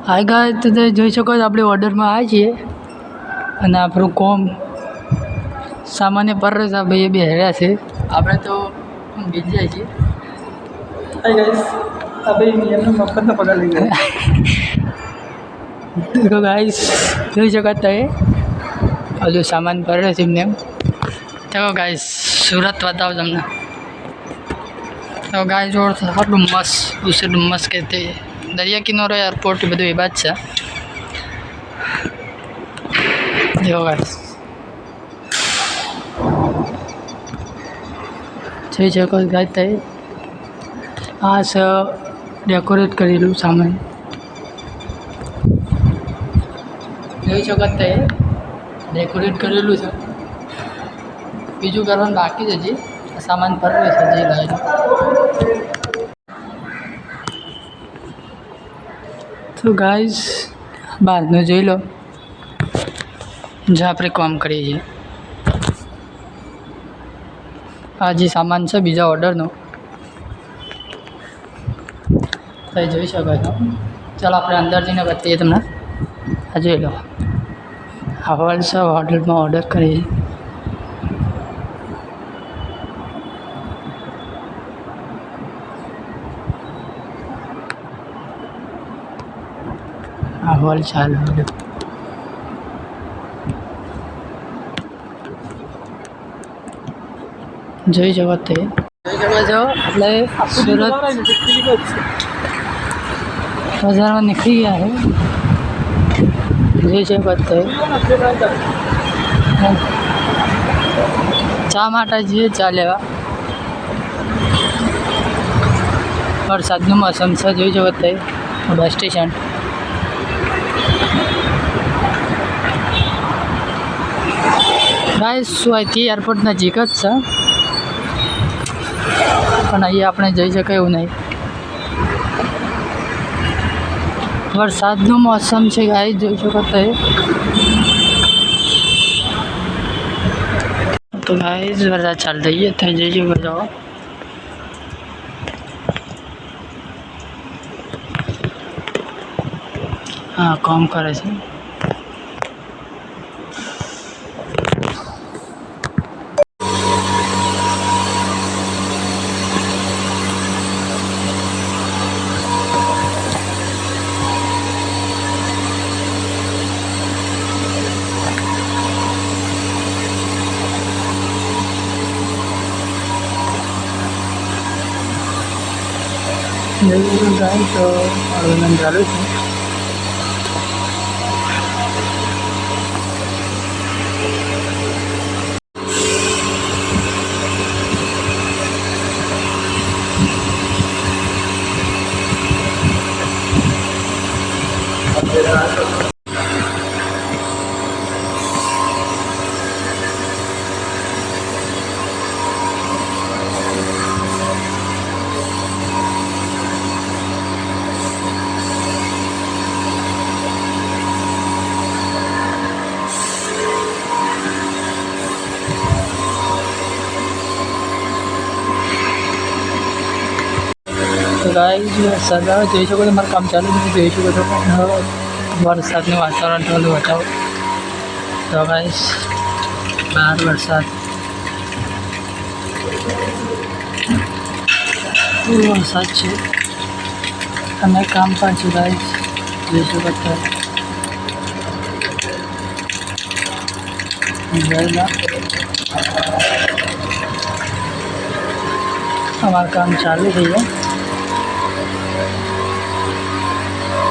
Hi guys, તો તમે જોઈ શકો છો આપણે ઓર્ડરમાં આવ્યા છીએ અને આપણું કોમ સામાન્ય પરેશ આ ભાઈ બે હેર્યા છે. આપણે તો બીજી જાય છીએ. હાય ગાઈસ, આ ભાઈ એમનો મફતનો પગાર લઈ ગયા. તો ગાઈસ જોઈ શકો તમે હજુ સામાન પરેશ એમને તો ગાઈસ સુરત બતાવો તમને. તો ગાઈસ જોડ આટલું મસ્ત ઉસે મસ્ત કે તે દરિયા કિનારો એરપોર્ટ બધું એ બાદ છે. જો ગાઈસ જોઈ શકો ગાઈસ તે આ છે ડેકોરેટ કરેલું સામાન. જોઈ શકો તે ડેકોરેટ કરેલું છે. બીજું કરવાનું બાકી છે. હજી સામાન પર છે જે લાવેલું. તો ગાઈસ બહારનું જોઈ લો જ્યાં આપણે કામ કરીએ છીએ. આ જે સામાન છે બીજા ઓર્ડરનો તમે જોઈ શકો છો. ચાલો આપણે અંદર જઈને બતાવીએ તમને. આ જોઈ લો આ હોલ છે. હોટલમાં ઓર્ડર કરીએ. આ હોલ ચાલુ જોઈ શકો તે જોઈ શકો છો એટલે સુરત બજારમાં નીકળી ગયા છે. જોઈ શકો તે ચા માટે જઈએ ચા લેવા. વરસાદનું મોસમ છે. જોઈ શકો તે બસ સ્ટેશન. ગાઈસ અહીંથી એરપોર્ટ નજીક જ છે પણ અહીંયા આપણે જઈ શકાય એવું નહીં. વરસાદનું મોસમ છે ગાઈસ જોઈ શકો તે. તો ગાઈસ વરસાદ ચાલુ થઈ ગયો. ત્યાં જઈ શકો છો. હા કામ કરે છે. ગાય તો આવેદન ચાલુ છે. તો ગાઈસ વરસાદ આવે જોઈ શકો છો. મારું કામ ચાલુ છે. જોઈ શકો છો વરસાદનું વાતાવરણ થોડું બતાવો. તો ગાઈસ બહાર વરસાદ વરસાદ છે અને કામ પણ છે. ગાઈસ જોઈ શકો છો. અમારું કામ ચાલુ થઈ જાય.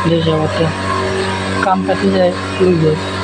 જોઈ શકો છો કામ પતી જાય એવું જાય.